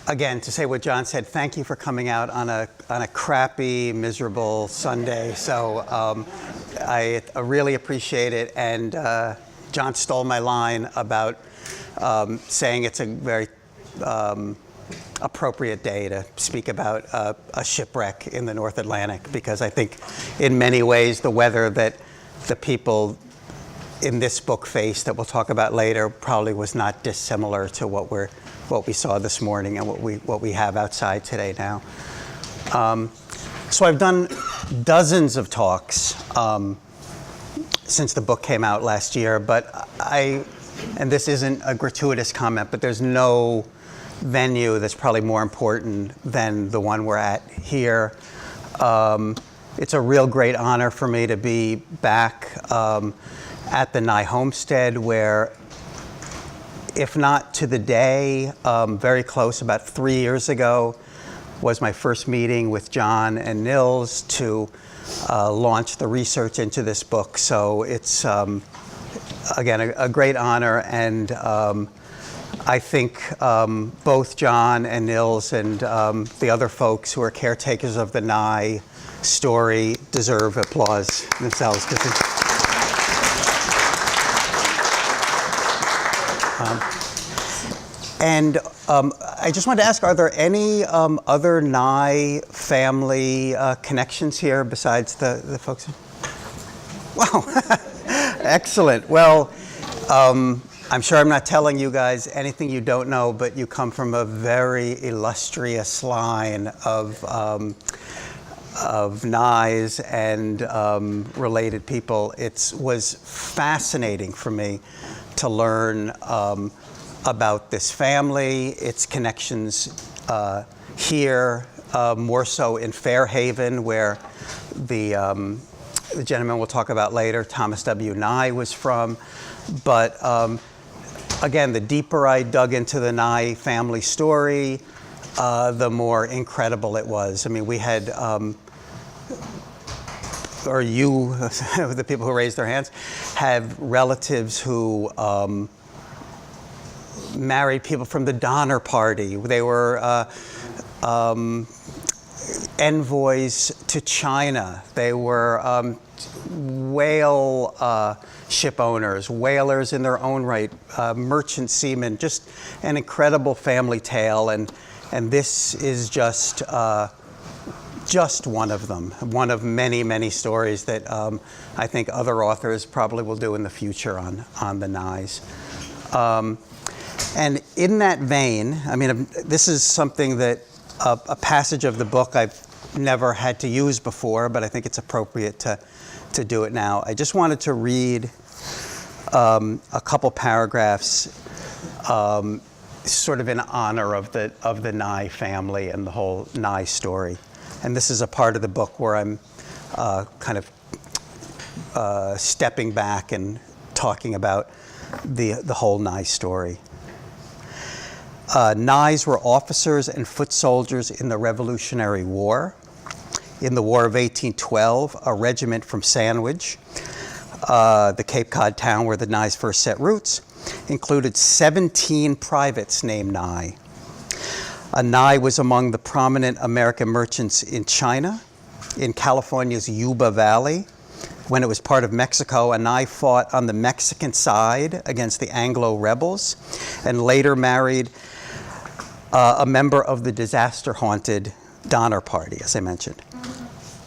Again, to say what John said, thank you for coming out on a crappy, miserable Sunday. So I really appreciate it. And John stole my line about saying it's a very appropriate day to speak about a shipwreck in the North Atlantic, because I think in many ways the weather that the people in this book faced, that we'll talk about later, probably was not dissimilar to what we saw this morning and what we have outside today now. So I've done dozens of talks since the book came out last year, but and this isn't a gratuitous comment, but there's no venue that's probably more important than the one we're at here. It's a real great honor for me to be back at the Nye homestead, where, if not to the day, very close, about 3 years ago, was my first meeting with John and Nils to launch the research into this book. So it's, again, a great honor, and I think both John and Nils and the other folks who are caretakers of the Nye story deserve applause themselves. And I just wanted to ask, are there any other Nye family connections here besides the folks? Wow, excellent. Well, I'm sure I'm not telling you guys anything you don't know, but you come from a very illustrious line of Nyes and related people. It was fascinating for me to learn about this family, its connections here, more so in Fairhaven, where the gentleman we'll talk about later, Thomas W. Nye, was from. But again, the deeper I dug into the Nye family story, the more incredible it was. I mean, we had, or you, the people who raised their hands, have relatives who married people from the Donner Party. They were envoys to China. They were whale ship owners, whalers in their own right, merchant seamen, just an incredible family tale. And this is just one of them, one of many, many stories that I think other authors probably will do in the future on the Nyes. And in that vein, I mean, this is something that a passage of the book I've never had to use before, but I think it's appropriate to do it now. I just wanted to read a couple paragraphs sort of in honor of the Nye family and the whole Nye story. And this is a part of the book where I'm kind of stepping back and talking about the whole Nye story. Nyes were officers and foot soldiers in the Revolutionary War. In the War of 1812, a regiment from Sandwich, the Cape Cod town where the Nyes first set roots, included 17 privates named Nye. A Nye was among the prominent American merchants in China, in California's Yuba Valley. When it was part of Mexico, a Nye fought on the Mexican side against the Anglo rebels, and later married a member of the disaster-haunted Donner Party, as I mentioned.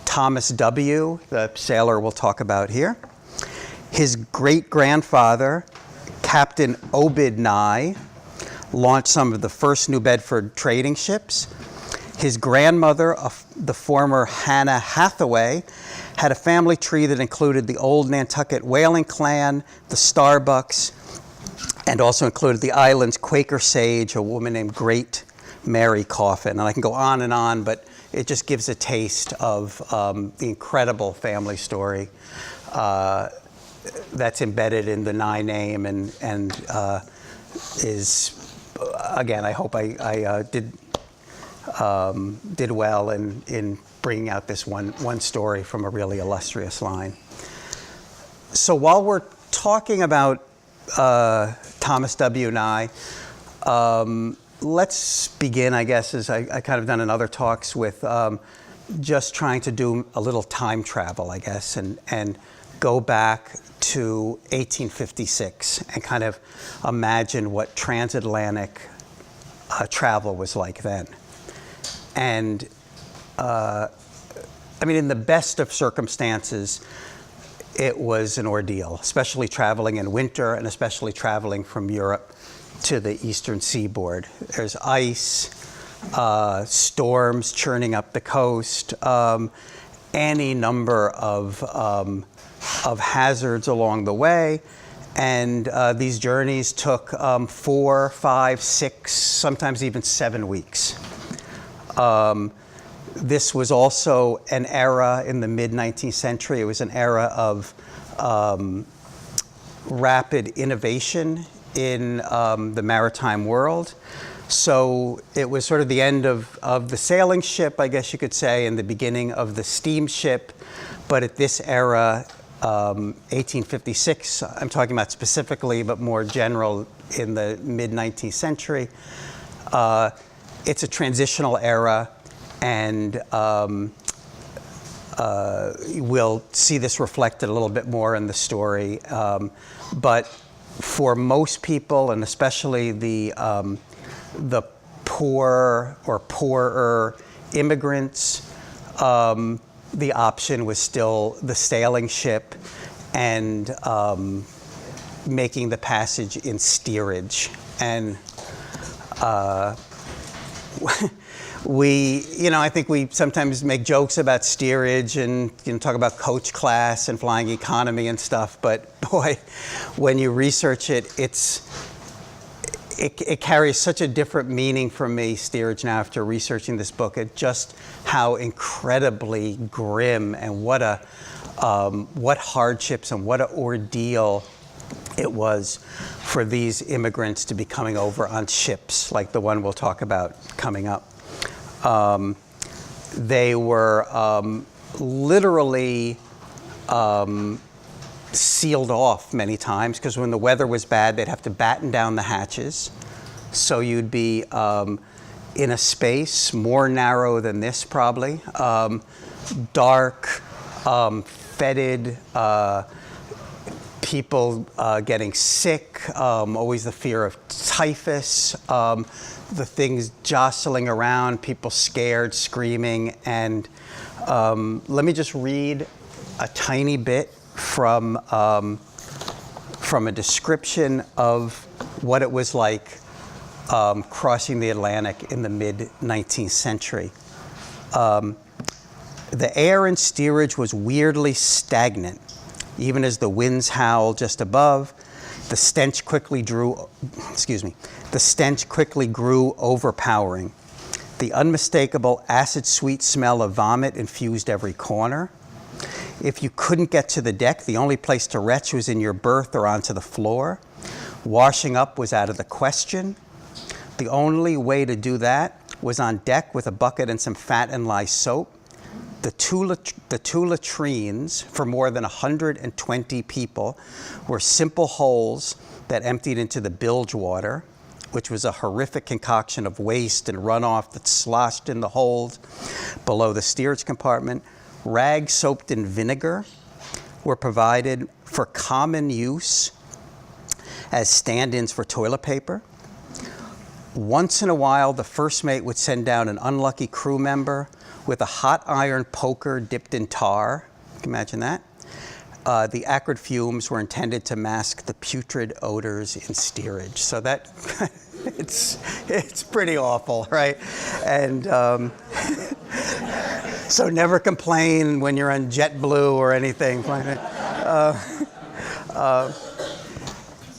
Thomas W., the sailor we'll talk about here. His great-grandfather, Captain Obed Nye, launched some of the first New Bedford trading ships. His grandmother, the former Hannah Hathaway, had a family tree that included the old Nantucket whaling clan, the Starbucks, and also included the island's Quaker sage, a woman named Great Mary Coffin. And I can go on, but it just gives a taste of the incredible family story that's embedded in the Nye name, and is, again, I hope I did well in bringing out this one story from a really illustrious line. So while we're talking about Thomas W. Nye, let's begin, I guess, as I kind of done in other talks, with just trying to do a little time travel, I guess, and go back to 1856 and kind of imagine what transatlantic travel was like then. And I mean, in the best of circumstances, it was an ordeal, especially traveling in winter and especially traveling from Europe to the eastern seaboard. There's ice, storms churning up the coast, any number of hazards along the way. And these journeys took 4, 5, 6, sometimes even 7 weeks. This was also an era in the mid-19th century. It was an era of rapid innovation in the maritime world. So it was sort of the end of the sailing ship, I guess you could say, and the beginning of the steamship. But at this era, 1856, I'm talking about specifically, but more general in the mid-19th century, it's a transitional era. And we'll see this reflected a little bit more in the story. But for most people, and especially the poor or poorer immigrants, the option was still the sailing ship and making the passage in steerage. And I think we sometimes make jokes about steerage and talk about coach class and flying economy and stuff. But boy, when you research it, it carries such a different meaning for me, steerage, now after researching this book, at just how incredibly grim and what hardships and what an ordeal it was for these immigrants to be coming over on ships like the one we'll talk about coming up. They were literally sealed off many times, because when the weather was bad, they'd have to batten down the hatches. So you'd be in a space more narrow than this, probably, dark, fetid, people getting sick, always the fear of typhus, the things jostling around, people scared, screaming. And let me just read a tiny bit from a description of what it was like crossing the Atlantic in the mid-19th century. The air in steerage was weirdly stagnant. Even as the winds howled just above, the stench quickly grew overpowering. The unmistakable acid-sweet smell of vomit infused every corner. If you couldn't get to the deck, the only place to retch was in your berth or onto the floor. Washing up was out of the question. The only way to do that was on deck with a bucket and some fat and lye soap. The two latrines for more than 120 people were simple holes that emptied into the bilge water, which was a horrific concoction of waste and runoff that sloshed in the hold below the steerage compartment. Rags soaked in vinegar were provided for common use as stand-ins for toilet paper. Once in a while, the first mate would send down an unlucky crew member with a hot iron poker dipped in tar. You can imagine that. The acrid fumes were intended to mask the putrid odors in steerage. So that, it's pretty awful, right? And so never complain when you're on JetBlue or anything.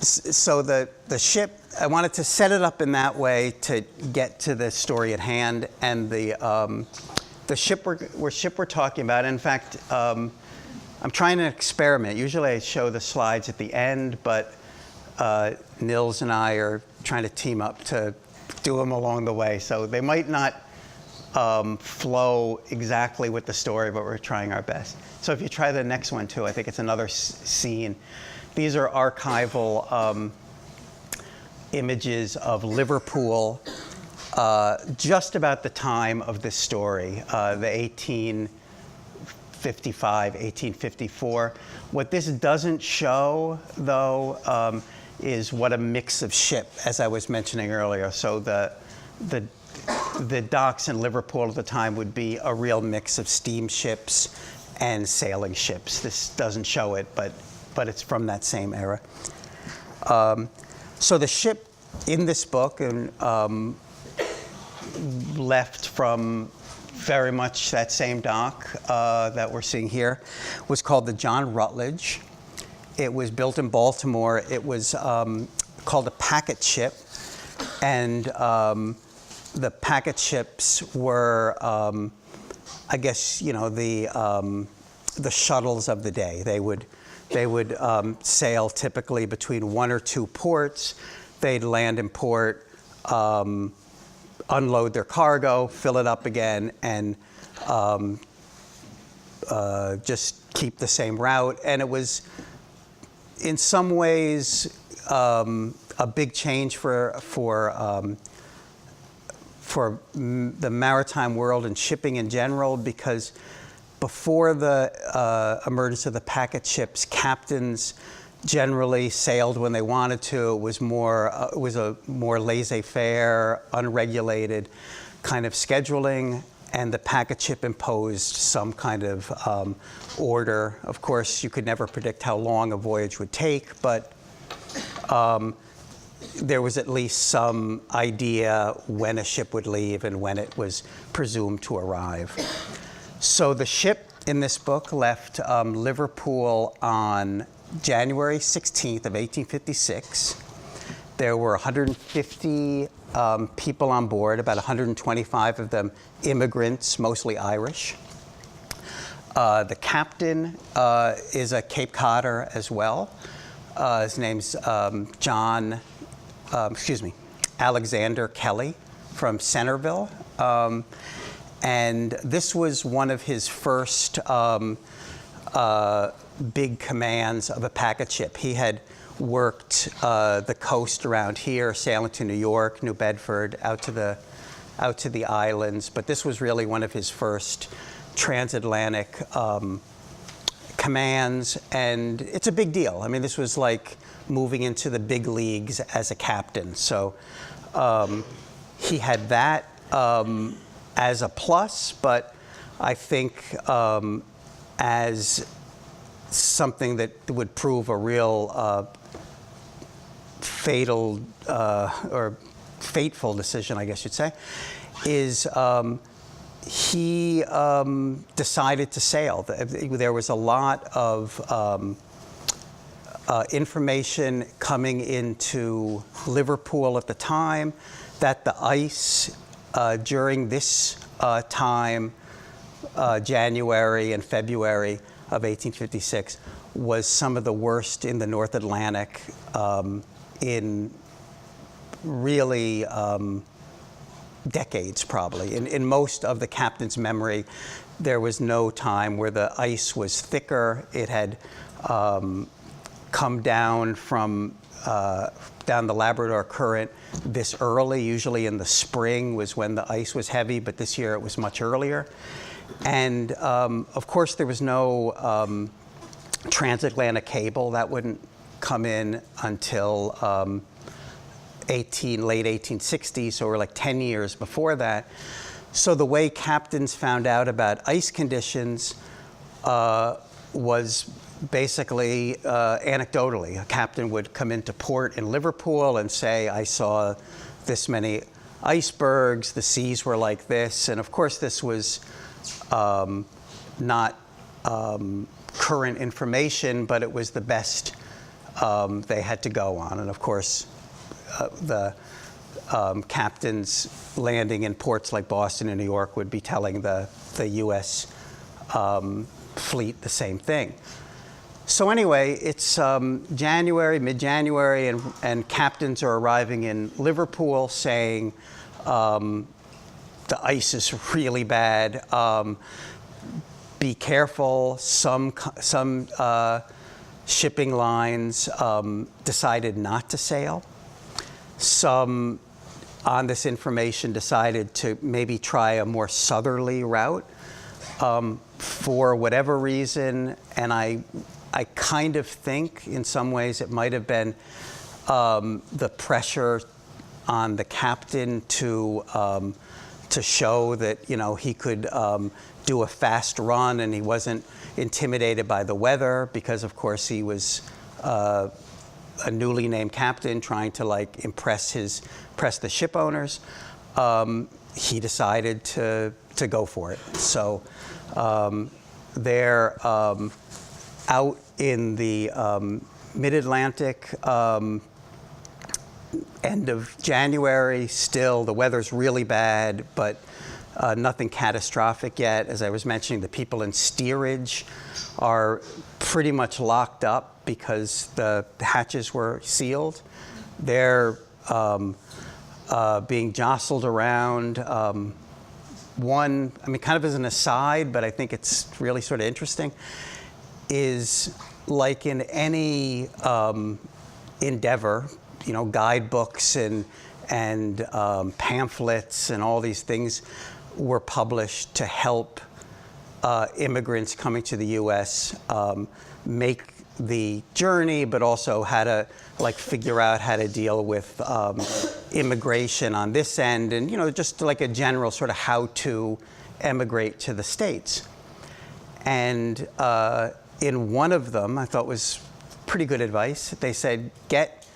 So the ship, I wanted to set it up in that way to get to the story at hand. And the ship we're talking about, in fact, I'm trying an experiment. Usually I show the slides at the end, but Nils and I are trying to team up to do them along the way. So they might not flow exactly with the story, but we're trying our best. So if you try the next one too, I think it's another scene. These are archival images of Liverpool just about the time of this story, the 1855, 1854. What this doesn't show, though, is what a mix of ship, as I was mentioning earlier. So the docks in Liverpool at the time would be a real mix of steamships and sailing ships. This doesn't show it, but it's from that same era. So the ship in this book left from very much that same dock that we're seeing here was called the John Rutledge. It was built in Baltimore. It was called a packet ship, and the packet ships were, I guess, the shuttles of the day. They would sail typically between one or two ports. They'd land in port, unload their cargo, fill it up again, and just keep the same route. And it was, in some ways, a big change for the maritime world and shipping in general, because before the emergence of the packet ships, captains generally sailed when they wanted to. It was a more laissez-faire, unregulated kind of scheduling, and the packet ship imposed some kind of order. Of course, you could never predict how long a voyage would take, but there was at least some idea when a ship would leave and when it was presumed to arrive. So the ship in this book left Liverpool on January 16th of 1856. There were 150 people on board, about 125 of them immigrants, mostly Irish. The captain is a Cape Codder as well. His name's Alexander Kelly from Centerville. And this was one of his first big commands of a packet ship. He had worked the coast around here, sailing to New York, New Bedford, out to the islands. But this was really one of his first transatlantic commands, and it's a big deal. I mean, this was like moving into the big leagues as a captain. So he had that as a plus, but I think as something that would prove a real fatal or fateful decision, I guess you'd say, is he decided to sail. There was a lot of information coming into Liverpool at the time that the ice during this time, January and February of 1856, was some of the worst in the North Atlantic in really decades, probably. In most of the captain's memory, there was no time where the ice was thicker. It had come down from down the Labrador Current this early. Usually in the spring was when the ice was heavy, but this year it was much earlier. And of course, there was no transatlantic cable. That wouldn't come in until late 1860s, so we're like 10 years before that. So the way captains found out about ice conditions was basically anecdotally. A captain would come into port in Liverpool and say, I saw this many icebergs, the seas were like this. And of course, this was not current information, but it was the best they had to go on. And of course, the captains landing in ports like Boston and New York would be telling the U.S. fleet the same thing. So anyway, it's January, mid-January, and captains are arriving in Liverpool saying the ice is really bad. Be careful. Some shipping lines decided not to sail. Some, on this information, decided to maybe try a more southerly route for whatever reason. And I kind of think, in some ways, it might have been the pressure on the captain to show that he could do a fast run, and he wasn't intimidated by the weather, because of course he was a newly named captain trying to impress the ship owners. He decided to go for it. So they're out in the mid-Atlantic, end of January. Still, the weather's really bad, but nothing catastrophic yet. As I was mentioning, the people in steerage are pretty much locked up because the hatches were sealed. They're being jostled around. One, kind of as an aside, but I think it's really sort of interesting, is like in any endeavor, guidebooks and pamphlets and all these things were published to help immigrants coming to the U.S. Make the journey, but also how to figure out how to deal with immigration on this end, and just like a general sort of how to emigrate to the States. And in one of them, I thought was pretty good advice. They said, get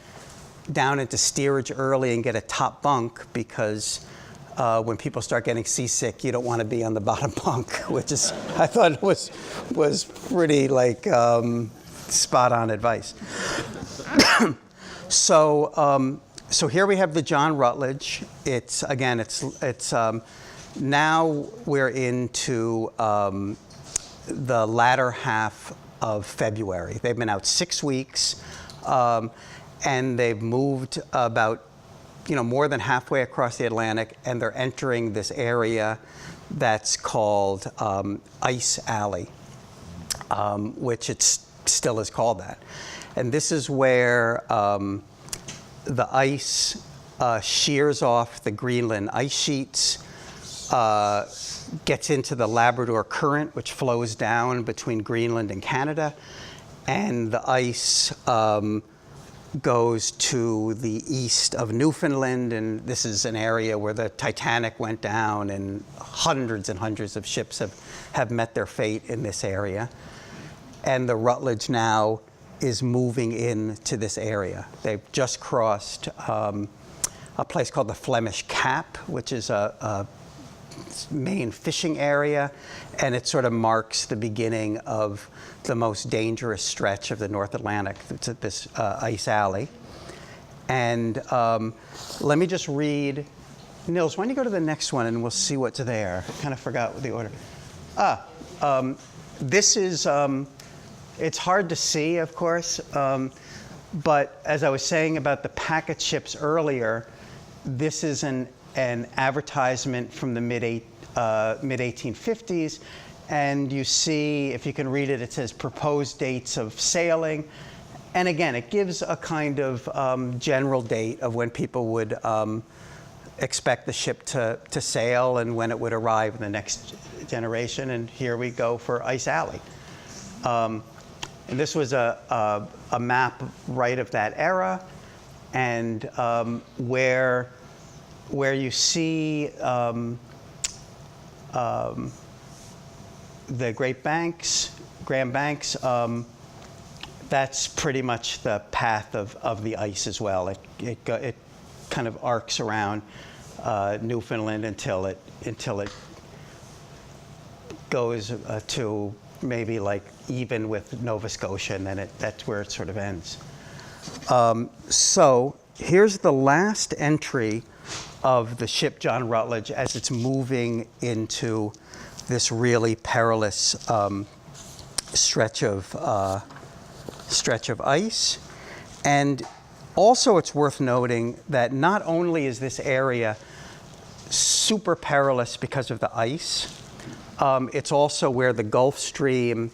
down into steerage early and get a top bunk, because when people start getting seasick, you don't want to be on the bottom bunk, which is, I thought was pretty spot on advice. So here we have the John Rutledge. It's now we're into the latter half of February. They've been out 6 weeks, and they've moved about more than halfway across the Atlantic, and they're entering this area that's called Ice Alley, which it still is called that. And this is where the ice shears off the Greenland ice sheets, gets into the Labrador Current, which flows down between Greenland and Canada, and the ice goes to the east of Newfoundland, and this is an area where the Titanic went down, and hundreds and hundreds of ships have met their fate in this area. And the Rutledge now is moving into this area. They've just crossed a place called the Flemish Cap, which is a main fishing area, and it sort of marks the beginning of the most dangerous stretch of the North Atlantic. It's at this ice alley. And let me just read. Nils, why don't you go to the next one and we'll see what's there. I kind of forgot the order. This is, it's hard to see, of course, but as I was saying about the packet ships earlier, this is an advertisement from the mid-1850s, and you see, if you can read it, it says proposed dates of sailing. And again, it gives a kind of general date of when people would expect the ship to sail and when it would arrive in the next generation. And here we go for Ice Alley. And this was a map right of that era, and where you see the Great Banks, Grand Banks, that's pretty much the path of the ice as well. It kind of arcs around Newfoundland until it goes to maybe even with Nova Scotia, and then that's where it sort of ends. So here's the last entry of the ship John Rutledge as it's moving into this really perilous stretch of ice. And also it's worth noting that not only is this area super perilous because of the ice, it's also where the Gulf Stream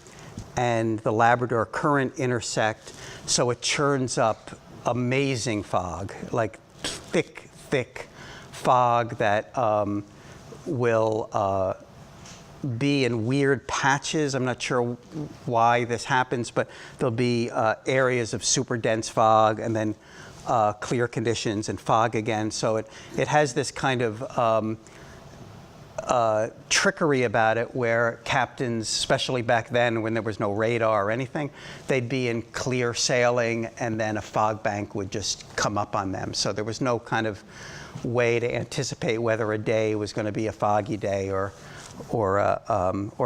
and the Labrador Current intersect, so it churns up amazing fog, like thick fog that will be in weird patches. I'm not sure why this happens, but there'll be areas of super dense fog and then clear conditions and fog again. So it has this kind of trickery about it where captains, especially back then when there was no radar or anything, they'd be in clear sailing and then a fog bank would just come up on them. So there was no kind of way to anticipate whether a day was going to be a foggy day or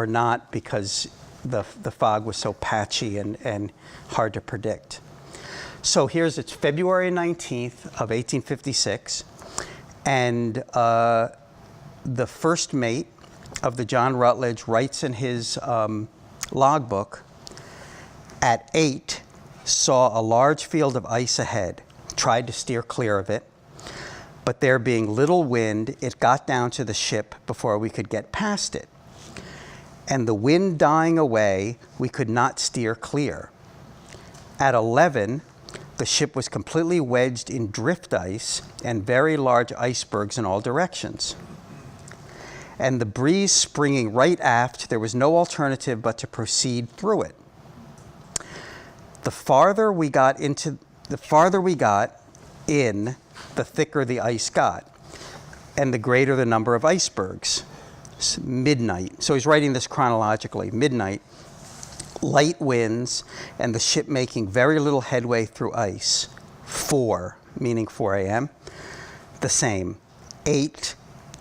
not, because the fog was so patchy and hard to predict. So it's February 19th of 1856, and the first mate of the John Rutledge writes in his logbook, at 8, saw a large field of ice ahead, tried to steer clear of it, but there being little wind, it got down to the ship before we could get past it. And the wind dying away, we could not steer clear. At 11, the ship was completely wedged in drift ice and very large icebergs in all directions. And the breeze springing right aft, there was no alternative but to proceed through it. The farther we got in, the thicker the ice got, and the greater the number of icebergs. Midnight, so he's writing this chronologically. Midnight, light winds, and the ship making very little headway through ice. 4, meaning 4 a.m., the same. 8,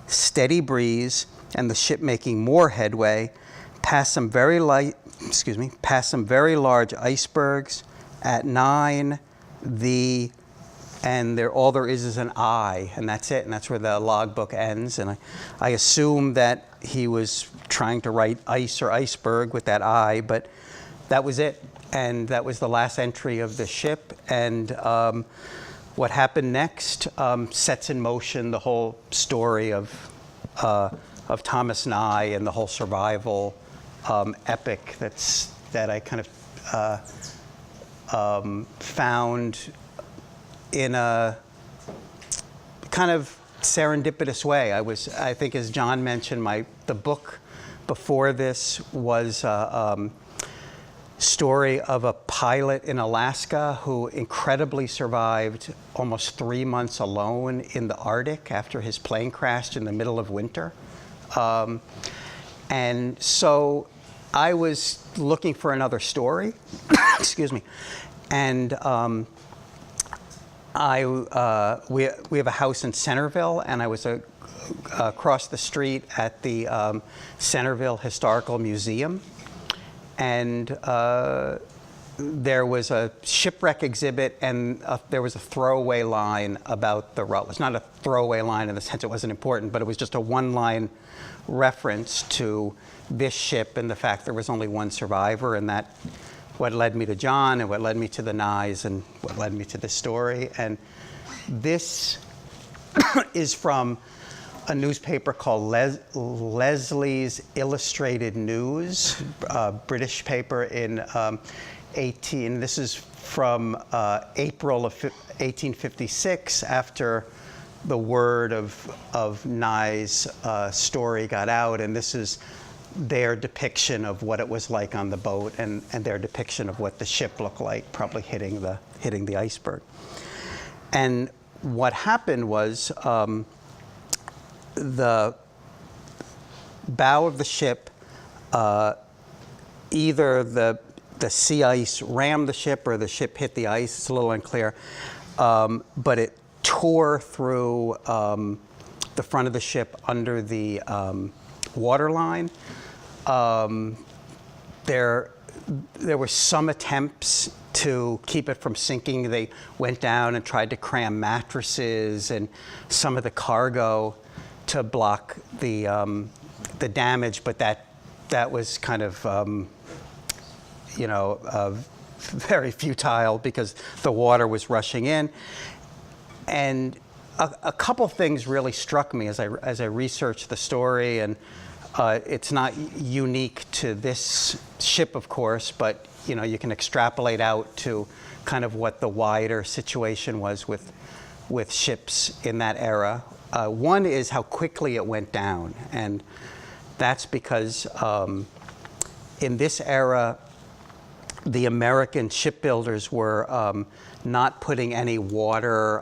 steady breeze, and the ship making more headway, past some very large icebergs. At 9, all there is an I, and that's it, and that's where the logbook ends. And I assume that he was trying to write ice or iceberg with that I, but that was it, and that was the last entry of the ship. And what happened next sets in motion the whole story of Thomas Nye and the whole survival epic that I kind of found in a kind of serendipitous way. I think, as John mentioned, the book before this was a story of a pilot in Alaska who incredibly survived almost 3 months alone in the Arctic after his plane crashed in the middle of winter. And so I was looking for another story, excuse me, and we have a house in Centerville, and I was across the street at the Centerville Historical Museum, and there was a shipwreck exhibit, and there was a throwaway line about the Rutledge. Not a throwaway line in the sense it wasn't important, but it was just a one-line reference to this ship and the fact there was only one survivor, and that what led me to John and what led me to the Nyes and what led me to this story. And this is from a newspaper called Leslie's Illustrated News, a British paper in this is from April of 1856, after the word of Nye's story got out, and this is their depiction of what it was like on the boat, and their depiction of what the ship looked like, probably hitting the iceberg. And what happened was the bow of the ship, either the sea ice rammed the ship or the ship hit the ice. It's a little unclear, but it tore through the front of the ship under the waterline. There were some attempts to keep it from sinking. They went down and tried to cram mattresses and some of the cargo to block the damage, but that was kind of very futile because the water was rushing in. And a couple things really struck me as I researched the story, and it's not unique to this ship, of course, but you can extrapolate out to kind of what the wider situation was with ships in that era. One is how quickly it went down, and that's because in this era, the American shipbuilders were not putting any water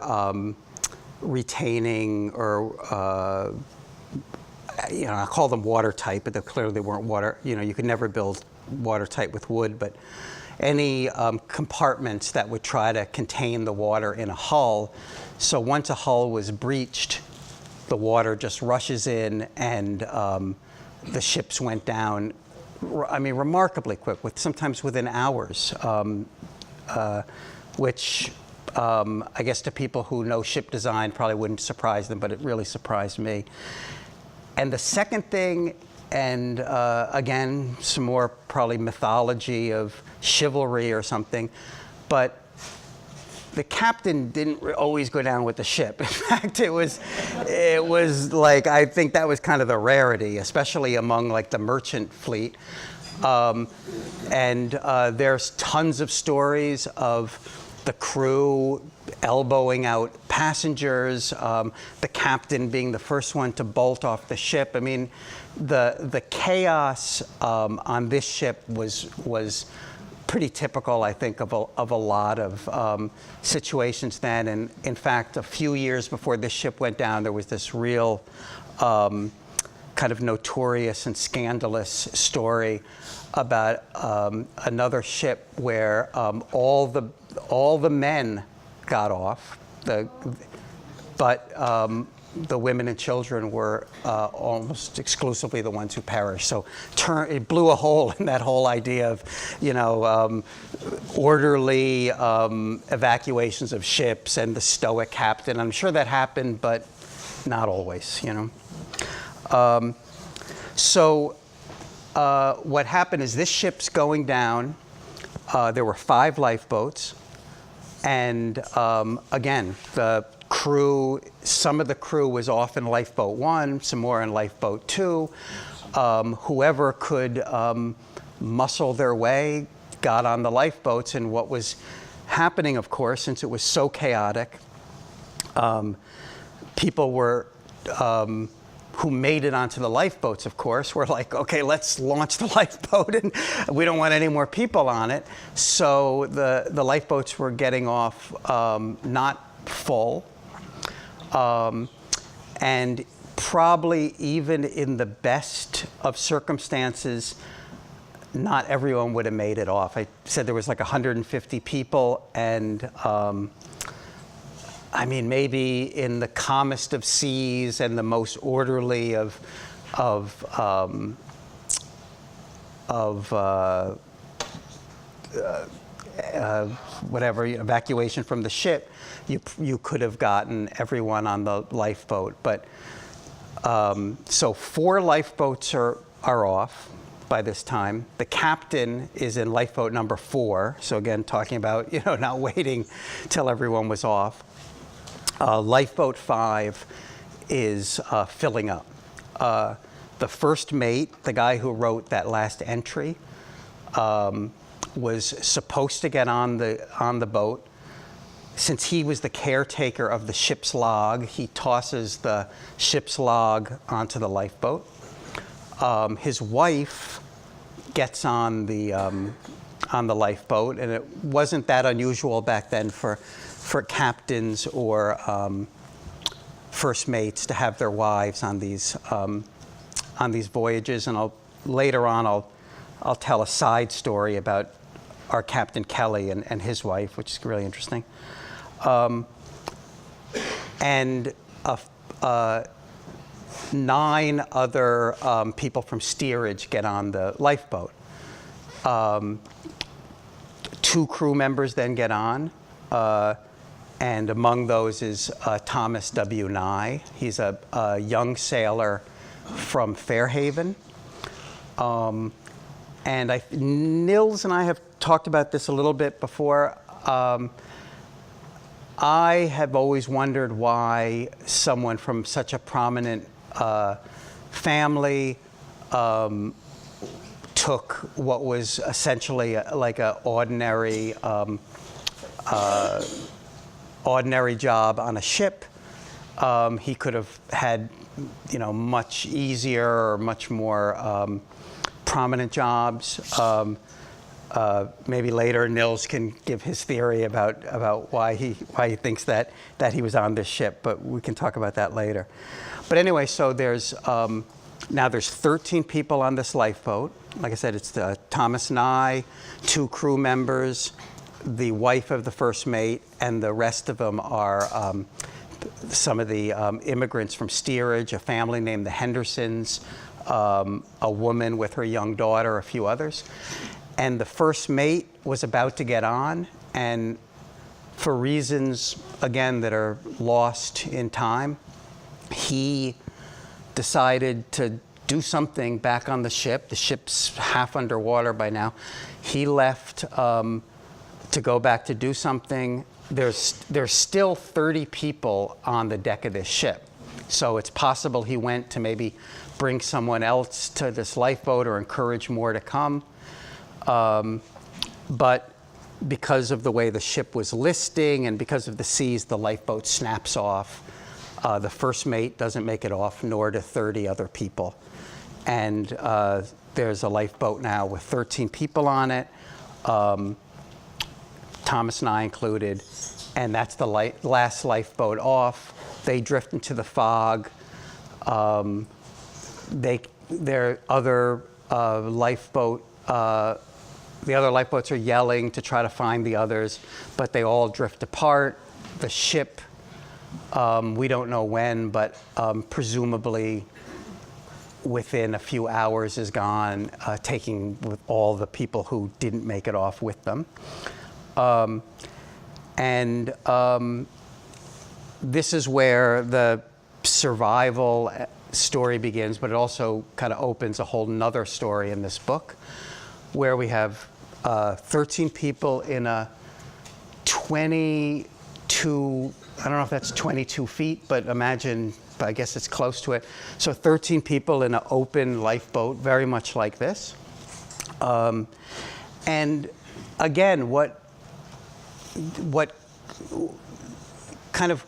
retaining or I call them watertight, but clearly they weren't water. You could never build watertight with wood, but any compartments that would try to contain the water in a hull. So once a hull was breached, the water just rushes in, and the ships went down. Remarkably quick, sometimes within hours, which I guess to people who know ship design probably wouldn't surprise them, but it really surprised me. And the second thing, and again, some more probably mythology of chivalry or something, but the captain didn't always go down with the ship. In fact, it was like, I think that was kind of the rarity, especially among like the merchant fleet. There's tons of stories of the crew elbowing out passengers, the captain being the first one to bolt off the ship. I mean, the chaos on this ship was pretty typical, I think, of a lot of situations then. And in fact, a few years before this ship went down, there was this real kind of notorious and scandalous story about another ship where all the men got off, but the women and children were almost exclusively the ones who perished. So it blew a hole in that whole idea of, orderly evacuations of ships and the stoic captain. I'm sure that happened, but not always, So what happened is this ship's going down. There were 5 lifeboats. And again, the crew, some of the crew was off in lifeboat 1, some more in lifeboat 2. Whoever could muscle their way got on the lifeboats. And what was happening, of course, since it was so chaotic, people were, who made it onto the lifeboats, of course, were like, okay, let's launch the lifeboat, and we don't want any more people on it. So the lifeboats were getting off not full. And probably even in the best of circumstances, not everyone would have made it off. I said there was like 150 people, and maybe in the calmest of seas and the most orderly of evacuation from the ship, you could have gotten everyone on the lifeboat. But so 4 lifeboats are off by this time. The captain is in lifeboat number 4. So again, talking about not waiting till everyone was off. Lifeboat 5 is filling up. The first mate, the guy who wrote that last entry, was supposed to get on the boat. Since he was the caretaker of the ship's log, he tosses the ship's log onto the lifeboat. His wife gets on the lifeboat, and it wasn't that unusual back then for captains or first mates to have their wives on these voyages. And later on I'll tell a side story about our Captain Kelly and his wife, which is really interesting. And 9 other people from steerage get on the lifeboat. 2 crew members then get on. And among those is Thomas Nye. He's a young sailor from Fairhaven. And Nils and I have talked about this a little bit before. I have always wondered why someone from such a prominent family took what was essentially like an ordinary job on a ship. He could have had, much easier or much more prominent jobs. Maybe later Nils can give his theory about why he thinks that he was on this ship, but we can talk about that later. But anyway, so now there's 13 people on this lifeboat. Like I said, it's Thomas Nye, 2 crew members, the wife of the first mate, and the rest of them are some of the immigrants from steerage, a family named the Hendersons, a woman with her young daughter, a few others. And the first mate was about to get on, and for reasons, again, that are lost in time, he decided to do something back on the ship. The ship's half underwater by now. He left to go back to do something. There's still 30 people on the deck of this ship. So it's possible he went to maybe bring someone else to this lifeboat or encourage more to come. But because of the way the ship was listing and because of the seas, the lifeboat snaps off. The first mate doesn't make it off, nor do 30 other people. And there's a lifeboat now with 13 people on it, Thomas Nye included, and that's the last lifeboat off. They drift into the fog. Their other lifeboat, the other lifeboats are yelling to try to find the others, but they all drift apart. The ship, we don't know when, but presumably within a few hours is gone, taking with all the people who didn't make it off with them. This is where the survival story begins, but it also kind of opens a whole nother story in this book, where we have 13 people in a 22, I don't know if that's 22 feet, but imagine, I guess it's close to it. So 13 people in an open lifeboat, very much like this. And again, what kind of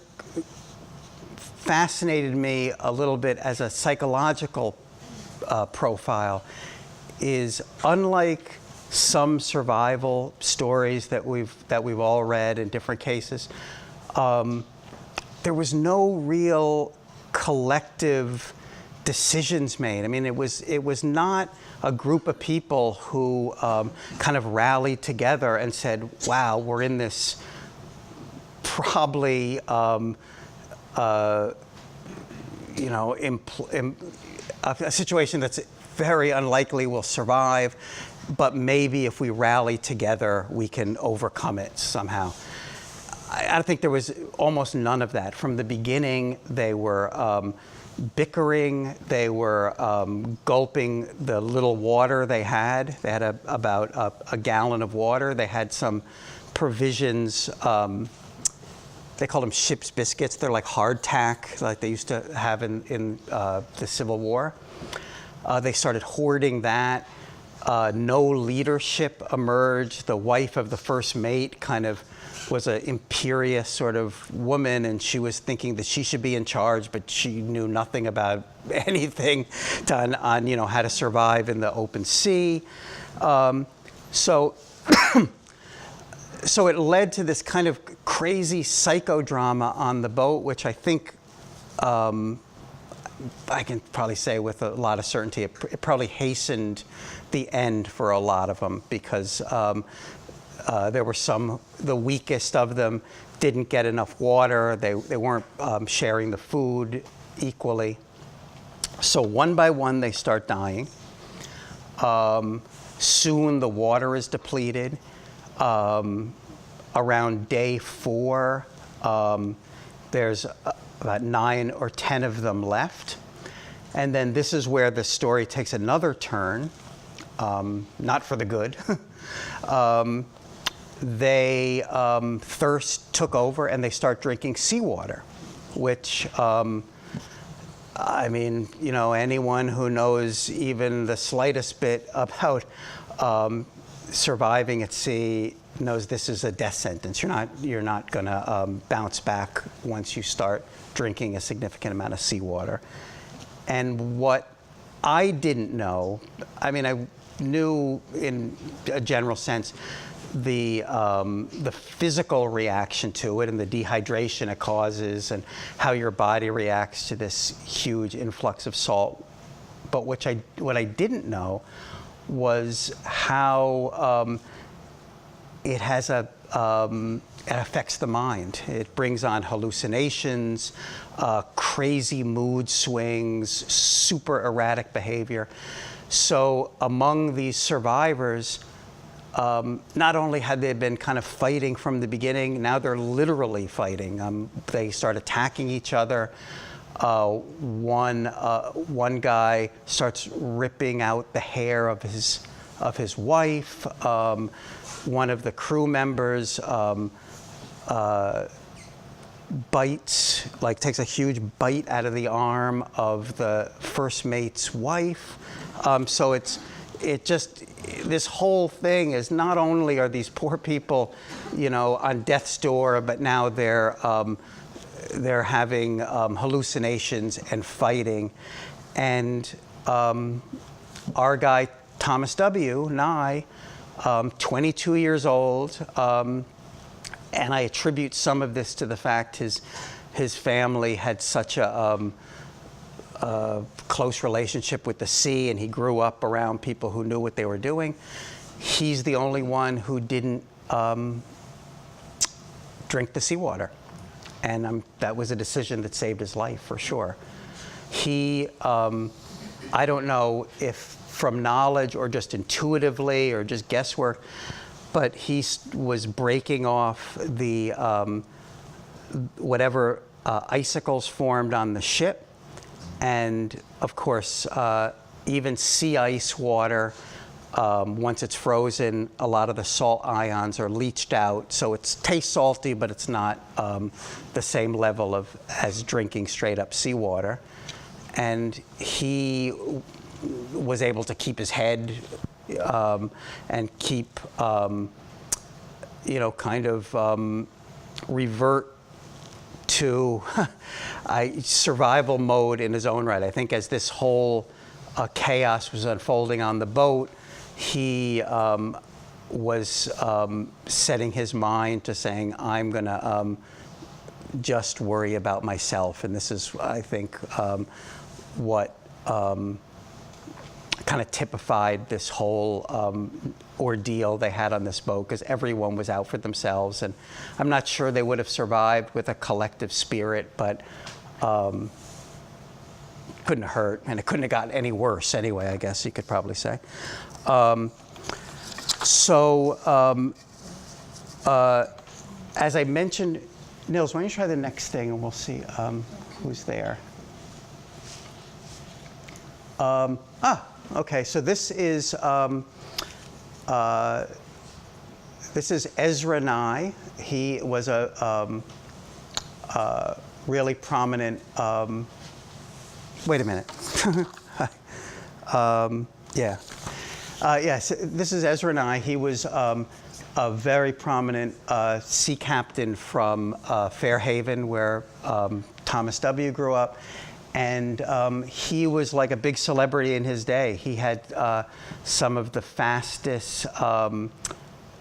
fascinated me a little bit as a psychological profile is, unlike some survival stories that we've all read in different cases, there was no real collective decisions made. I mean, it was not a group of people who kind of rallied together and said, wow, we're in this probably a situation that's very unlikely we'll survive, but maybe if we rally together, we can overcome it somehow. I think there was almost none of that. From the beginning, they were bickering. They were gulping the little water they had. They had about a gallon of water. They had some provisions. They called them ship's biscuits. They're like hardtack, like they used to have in the Civil War. They started hoarding that. No leadership emerged. The wife of the first mate kind of was an imperious sort of woman, and she was thinking that she should be in charge, but she knew nothing about anything on how to survive in the open sea. So it led to this kind of crazy psychodrama on the boat, which I think I can probably say with a lot of certainty, it probably hastened the end for a lot of them, because there were some, the weakest of them didn't get enough water. They weren't sharing the food equally. So one by one, they start dying. Soon the water is depleted. Around day 4, there's about 9 or 10 of them left. And then this is where the story takes another turn. not for the good. They thirst took over and they start drinking seawater, which I mean, you know, anyone who knows even the slightest bit about surviving at sea knows this is a death sentence. You're not going to bounce back once you start drinking a significant amount of seawater. And what I didn't know, I mean, I knew in a general sense the physical reaction to it and the dehydration it causes and how your body reacts to this huge influx of salt. But what I didn't know was how it has it affects the mind. It brings on hallucinations, crazy mood swings, super erratic behavior. So among these survivors, not only had they been kind of fighting from the beginning, now they're literally fighting. They start attacking each other. One guy starts ripping out the hair of his wife. One of the crew members bites, like takes a huge bite out of the arm of the first mate's wife. So this whole thing is not only are these poor people, you know, on death's door, but now they're having hallucinations and fighting. And our guy, Thomas Nye, 22 years old, and I attribute some of this to the fact his family had such a close relationship with the sea, and he grew up around people who knew what they were doing. He's the only one who didn't drink the seawater, and that was a decision that saved his life for sure. He, I don't know if from knowledge or just intuitively or just guesswork, but he was breaking off the whatever icicles formed on the ship. And of course, even sea ice water, once it's frozen, a lot of the salt ions are leached out. So it tastes salty, but it's not the same level as drinking straight up seawater. And he was able to keep his head and keep, you know, kind of revert to survival mode in his own right. I think as this whole chaos was unfolding on the boat, he was setting his mind to saying, I'm going to just worry about myself. And this is, I think, what kind of typified this whole ordeal they had on this boat, because everyone was out for themselves. And I'm not sure they would have survived with a collective spirit, but couldn't have hurt, and it couldn't have gotten any worse anyway, I guess you could probably say. As I mentioned, Nils, why don't you try the next thing and we'll see who's there. Okay, so this is Ezra Nye. He was a really prominent, wait a minute. Yes, this is Ezra Nye. He was a very prominent sea captain from Fairhaven, where Thomas W. grew up. And he was like a big celebrity in his day. He had some of the fastest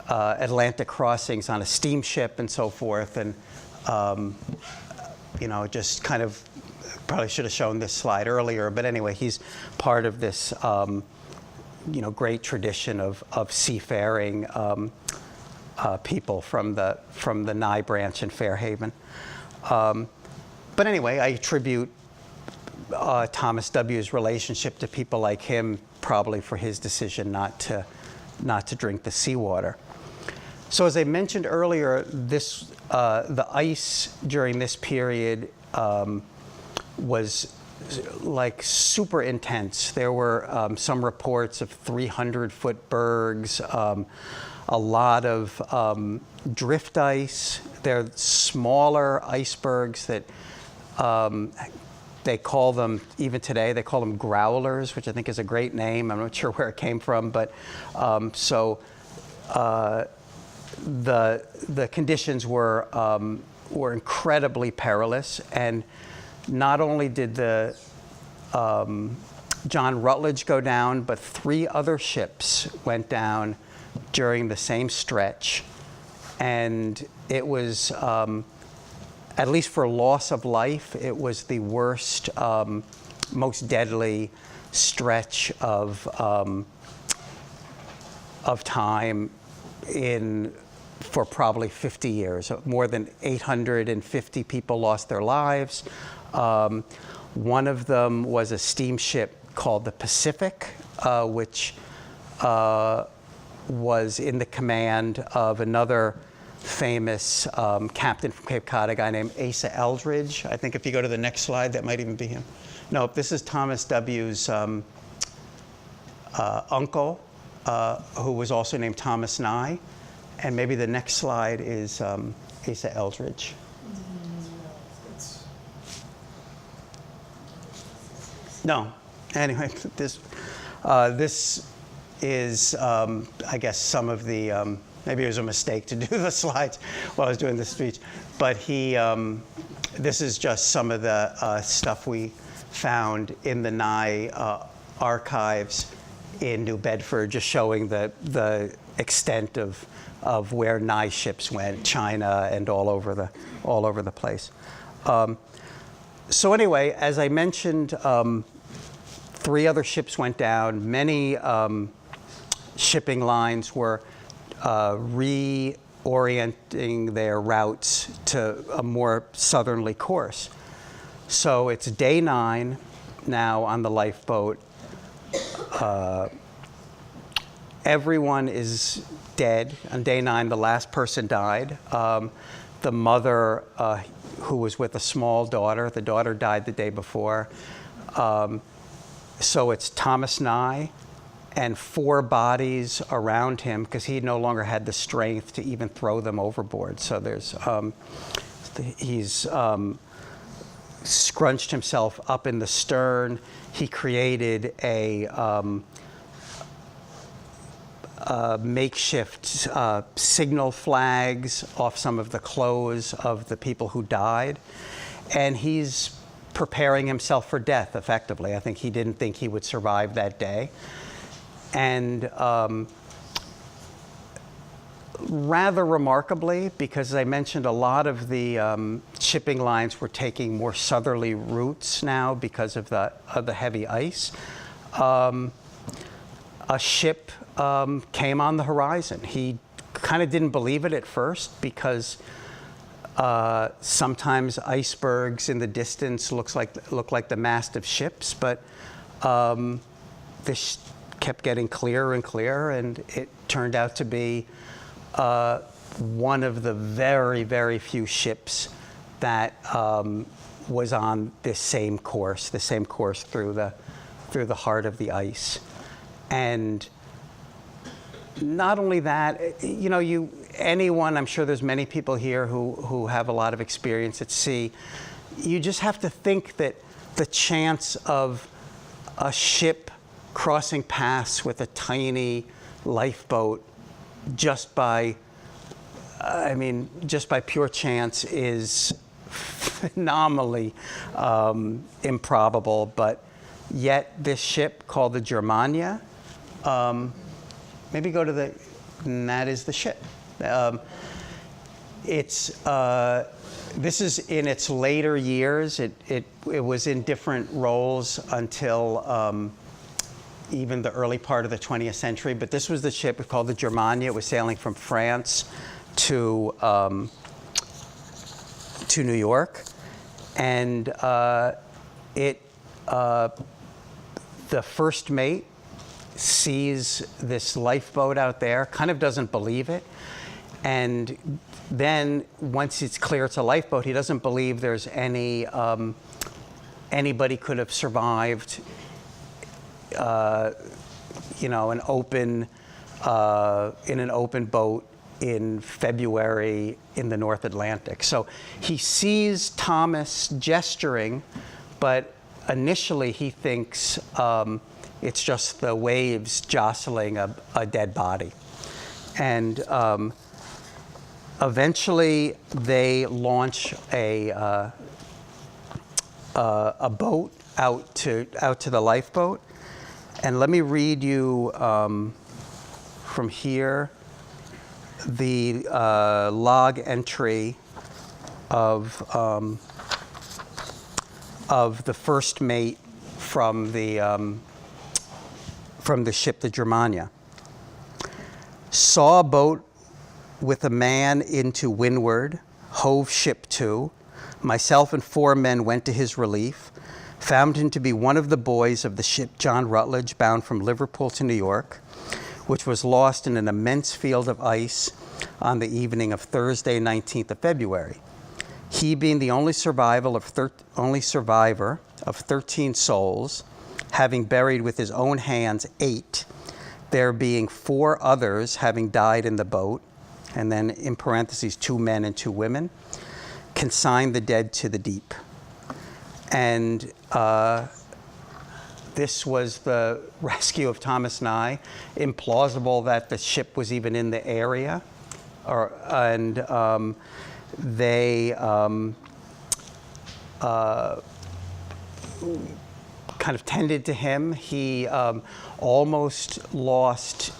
Atlantic crossings on a steamship and so forth. And, you know, just kind of, probably should have shown this slide earlier. But anyway, he's part of this, you know, great tradition of seafaring people from the Nye branch in Fairhaven. But anyway, I attribute Thomas W.'s relationship to people like him probably for his decision not to drink the seawater. So as I mentioned earlier, the ice during this period was like super intense. There were some reports of 300-foot bergs, a lot of drift ice. They're smaller icebergs that they call them, even today, they call them growlers, which I think is a great name. I'm not sure where it came from, but the conditions were incredibly perilous. And not only did the John Rutledge go down, but 3 other ships went down during the same stretch. And it was, at least for loss of life, it was the worst, most deadly stretch of time for probably 50 years. More than 850 people lost their lives. One of them was a steamship called the Pacific, which was in the command of another famous captain from Cape Cod, a guy named Asa Eldridge. I think if you go to the next slide, that might even be him. No, this is Thomas W.'s uncle, who was also named Thomas Nye. And maybe the next slide is Asa Eldridge. No. Anyway, this is, I guess, some of the, maybe it was a mistake to do the slides while I was doing the speech. But this is just some of the stuff we found in the Nye archives in New Bedford, just showing the extent of where Nye ships went, China and all over the place. So anyway, as I mentioned, 3 other ships went down. Many shipping lines were reorienting their routes to a more southerly course. So it's day 9 now on the lifeboat. Everyone is dead. On day 9, the last person died. The mother, who was with a small daughter, the daughter died the day before. So it's Thomas Nye and 4 bodies around him, because he no longer had the strength to even throw them overboard. So he's scrunched himself up in the stern. He created a makeshift signal flags off some of the clothes of the people who died. And he's preparing himself for death, effectively. I think he didn't think he would survive that day. And rather remarkably, because as I mentioned, a lot of the shipping lines were taking more southerly routes now because of the heavy ice, a ship came on the horizon. He kind of didn't believe it at first, because sometimes icebergs in the distance look like the mast of ships, but this kept getting clearer and clearer, and it turned out to be one of the very, very few ships that was on this same course through the heart of the ice. And not only that, anyone, I'm sure there's many people here who have a lot of experience at sea. You just have to think that the chance of a ship crossing paths with a tiny lifeboat just by pure chance is phenomenally improbable. But yet this ship called the Germania, maybe go to and that is the ship. This is in its later years. It was in different roles until even the early part of the 20th century. But this was the ship called the Germania. It was sailing from France to New York, and the first mate sees this lifeboat out there, kind of doesn't believe it, and then once it's clear it's a lifeboat, he doesn't believe there's any anybody could have survived, you know, in an open boat in February in the North Atlantic. So he sees Thomas gesturing, but initially he thinks it's just the waves jostling a dead body. And eventually they launch a boat out to the lifeboat. And let me read you from here the log entry of the first mate from the ship, the Germania. Saw a boat with a man into windward, hove ship to. Myself and 4 men went to his relief. Found him to be one of the boys of the ship John Rutledge, bound from Liverpool to New York, which was lost in an immense field of ice on the evening of Thursday, 19th of February. He being the only survivor of 13 souls, having buried with his own hands 8, there being 4 others having died in the boat, and then in parentheses 2 men and 2 women, consigned the dead to the deep. And this was the rescue of Thomas Nye. Implausible that the ship was even in the area. They kind of tended to him. He almost lost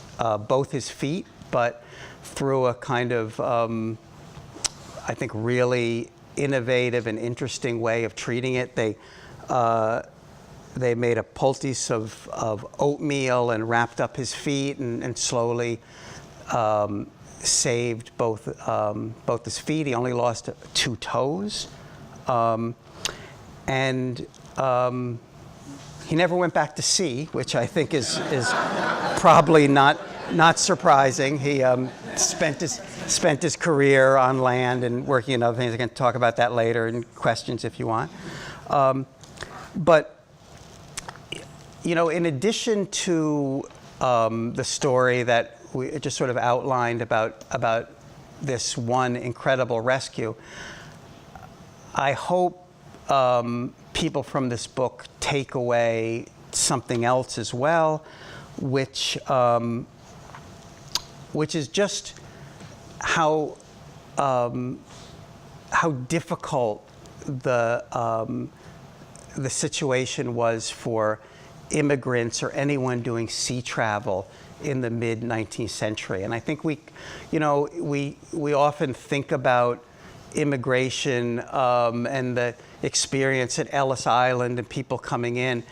both his feet, but through a kind of, I think, really innovative and interesting way of treating it. They made a poultice of oatmeal and wrapped up his feet and slowly saved both his feet. He only lost 2 toes. He never went back to sea, which I think is probably not surprising. He spent his career on land and working in other things. I can talk about that later in questions if you want. But you know, in addition to the story that we just sort of outlined about this one incredible rescue, I hope people from this book take away something else as well, which is just how difficult the situation was for immigrants or anyone doing sea travel in the mid-19th century. And I think we often think about immigration and the experience at Ellis Island and people coming in.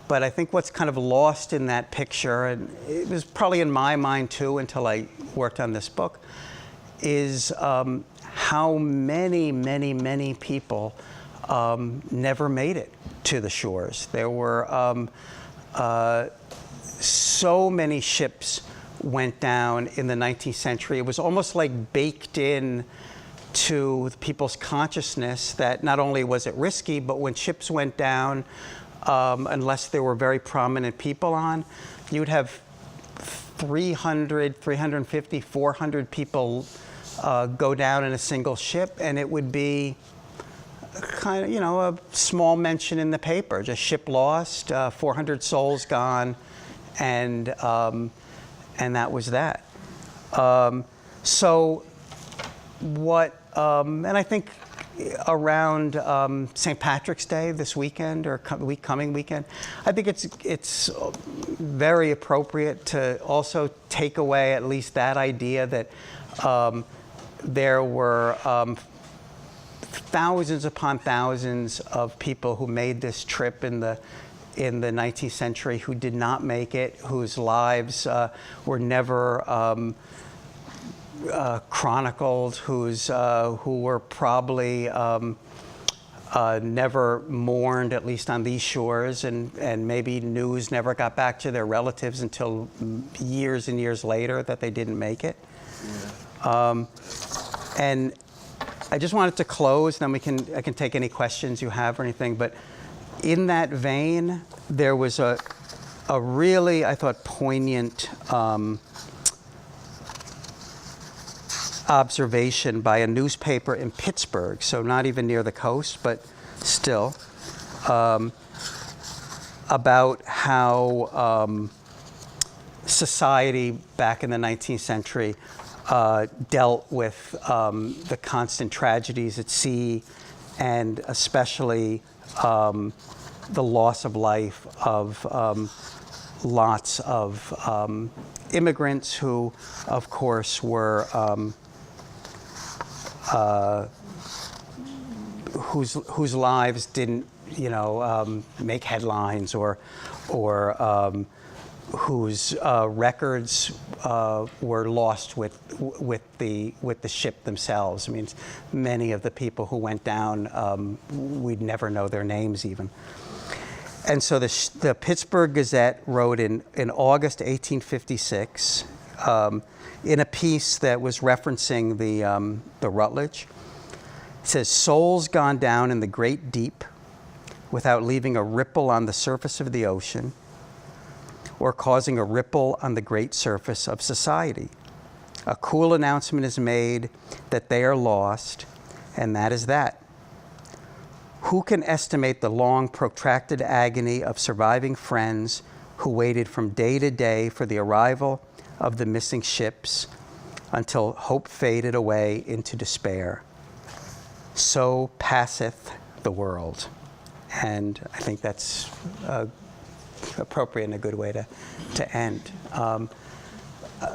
But I think what's kind of lost in that picture, and it was probably in my mind too until I worked on this book, is how many people never made it to the shores. There were so many ships went down in the 19th century. It was almost like baked in to people's consciousness that not only was it risky, but when ships went down, unless there were very prominent people on, you would have 300, 350, 400 people go down in a single ship, and it would be kind of, a small mention in the paper, just ship lost, 400 souls gone, and that was that. And I think around St. Patrick's Day this weekend or coming weekend, I think it's very appropriate to also take away at least that idea that there were thousands upon thousands of people who made this trip in the 19th century who did not make it, whose lives were never chronicled, who were probably never mourned, at least on these shores, and maybe news never got back to their relatives until years and years later that they didn't make it. Yeah. And I just wanted to close, then I can take any questions you have or anything, but In that vein, there was a really, I thought, poignant observation by a newspaper in Pittsburgh, so not even near the coast, but still, about how society back in the 19th century dealt with the constant tragedies at sea, and especially the loss of life of lots of immigrants who, of course, were whose lives didn't, make headlines, or whose records were lost with the ship themselves. I mean, many of the people who went down, we'd never know their names even. And so the Pittsburgh Gazette wrote in August 1856, in a piece that was referencing the Rutledge. It says, "Souls gone down in the great deep without leaving a ripple on the surface of the ocean, or causing a ripple on the great surface of society. A cool announcement is made that they are lost, and that is that. Who can estimate the long, protracted agony of surviving friends who waited from day to day for the arrival of the missing ships until hope faded away into despair? So passeth the world." And I think that's appropriate and a good way to end.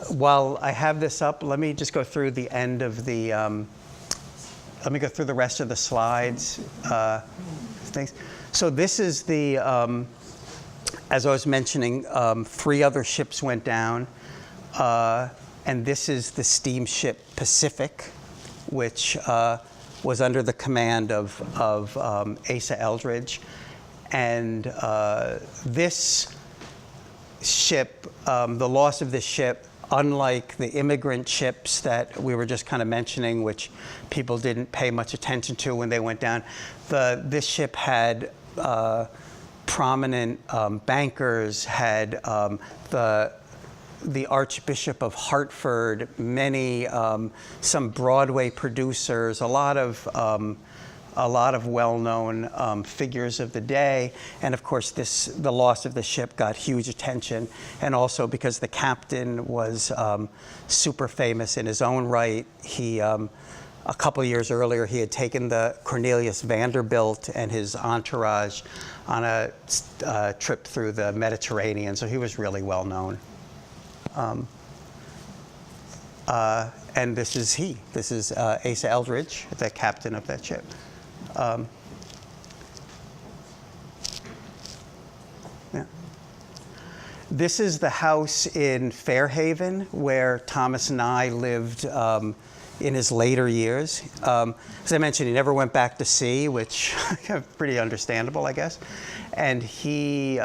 While I have this up, let me just go through the end of the, let me go through the rest of the slides. Things. So this is the, as I was mentioning, 3 other ships went down. And this is the steamship Pacific, which was under the command of Asa Eldridge. And this ship, the loss of this ship, unlike the immigrant ships that we were just kind of mentioning, which people didn't pay much attention to when they went down, this ship had prominent bankers, had the Archbishop of Hartford, many, some Broadway producers, a lot of well-known figures of the day. And of course, the loss of the ship got huge attention. And also because the captain was super famous in his own right. He, a couple years earlier, he had taken the Cornelius Vanderbilt and his entourage on a trip through the Mediterranean. So he was really well known. And this is he. This is Asa Eldridge, the captain of that ship. Yeah. This is the house in Fairhaven where Thomas Nye lived in his later years. As I mentioned, he never went back to sea, which is pretty understandable, I guess. And he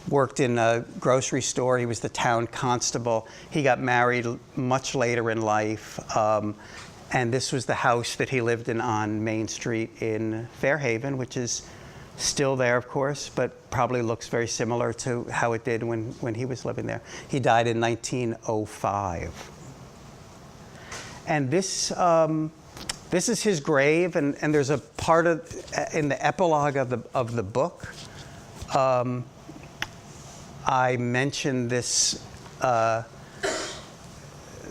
worked in a grocery store. He was the town constable. He got married much later in life. And this was the house that he lived in on Main Street in Fairhaven, which is still there, of course, but probably looks very similar to how it did when he was living there. He died in 1905. And this is his grave, and there's a part in the epilogue of the book. I mentioned this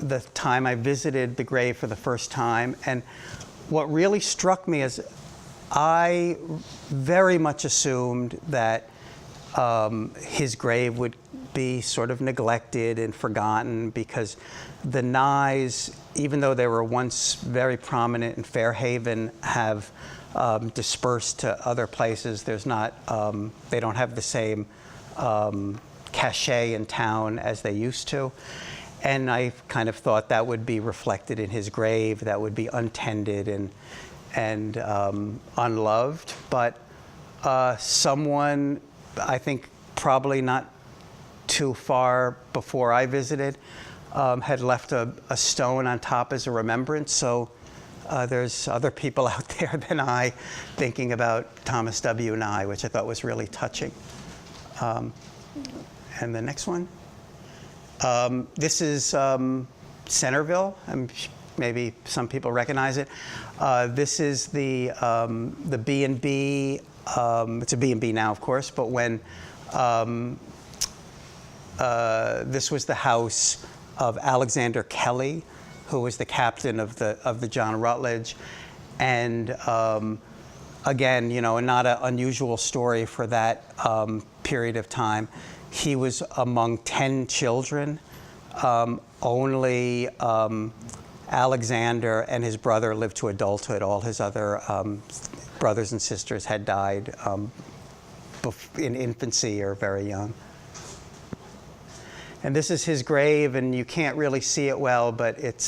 the time I visited the grave for the first time, and what really struck me is I very much assumed that his grave would be sort of neglected and forgotten because the Nyes, even though they were once very prominent in Fairhaven, have dispersed to other places. There's not, they don't have the same cachet in town as they used to. And I kind of thought that would be reflected in his grave, that would be untended and unloved. But someone, I think probably not too far before I visited, had left a stone on top as a remembrance. So there's other people out there than I thinking about Thomas W. Nye, which I thought was really touching. And the next one. This is Centerville. Maybe some people recognize it. This is the B&B. It's a B&B now, of course, but when this was the house of Alexander Kelly, who was the captain of the John Rutledge, and again, not an unusual story for that period of time. He was among 10 children. Only Alexander and his brother lived to adulthood. All his other brothers and sisters had died in infancy or very young. And this is his grave, and you can't really see it well, but it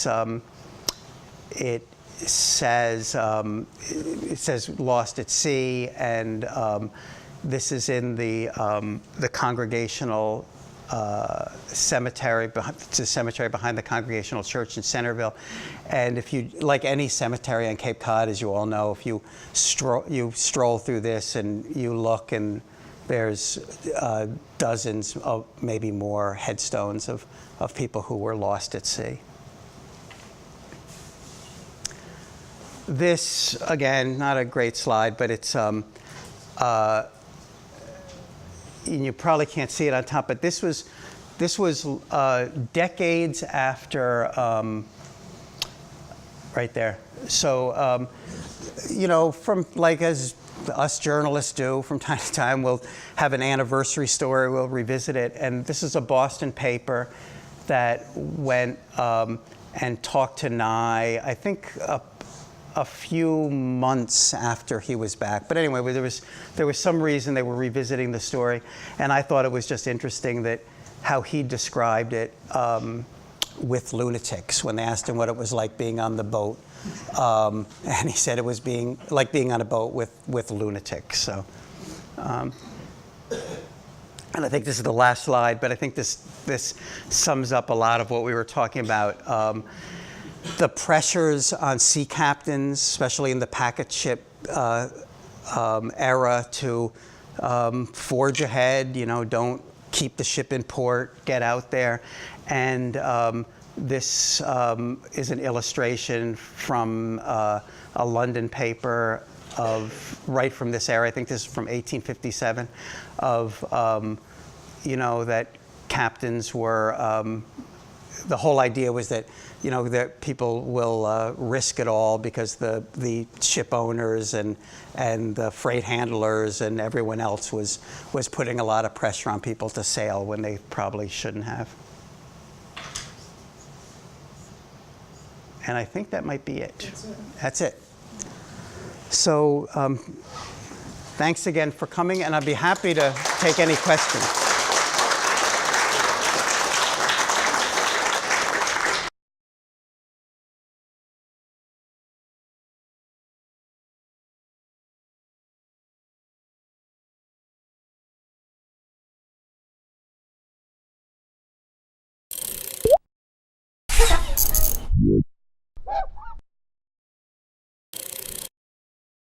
says "Lost at Sea," and this is in the Congregational cemetery. It's a cemetery behind the Congregational Church in Centerville. And if you, like any cemetery on Cape Cod, as you all know, if you stroll through this and you look, and there's dozens of, maybe more, headstones of people who were lost at sea. This, again, not a great slide, but it's, you probably can't see it on top, but this was decades after, right there. So, from, like, as us journalists do from time to time, we'll have an anniversary story, we'll revisit it. And this is a Boston paper that went and talked to Nye, I think a few months after he was back. But anyway, there was some reason they were revisiting the story, and I thought it was just interesting that how he described it with lunatics when they asked him what it was like being on the boat. And he said it was like being on a boat with lunatics. So, and I think this is the last slide, but I think this sums up a lot of what we were talking about. The pressures on sea captains, especially in the packet ship era, to forge ahead, don't keep the ship in port, get out there. And this is an illustration from a London paper right from this era. I think this is from 1857, of, that captains were, the whole idea was that, that people will risk it all because the ship owners and the freight handlers and everyone else was putting a lot of pressure on people to sail when they probably shouldn't have. And I think that might be it. That's it. So thanks again for coming, and I'd be happy to take any questions.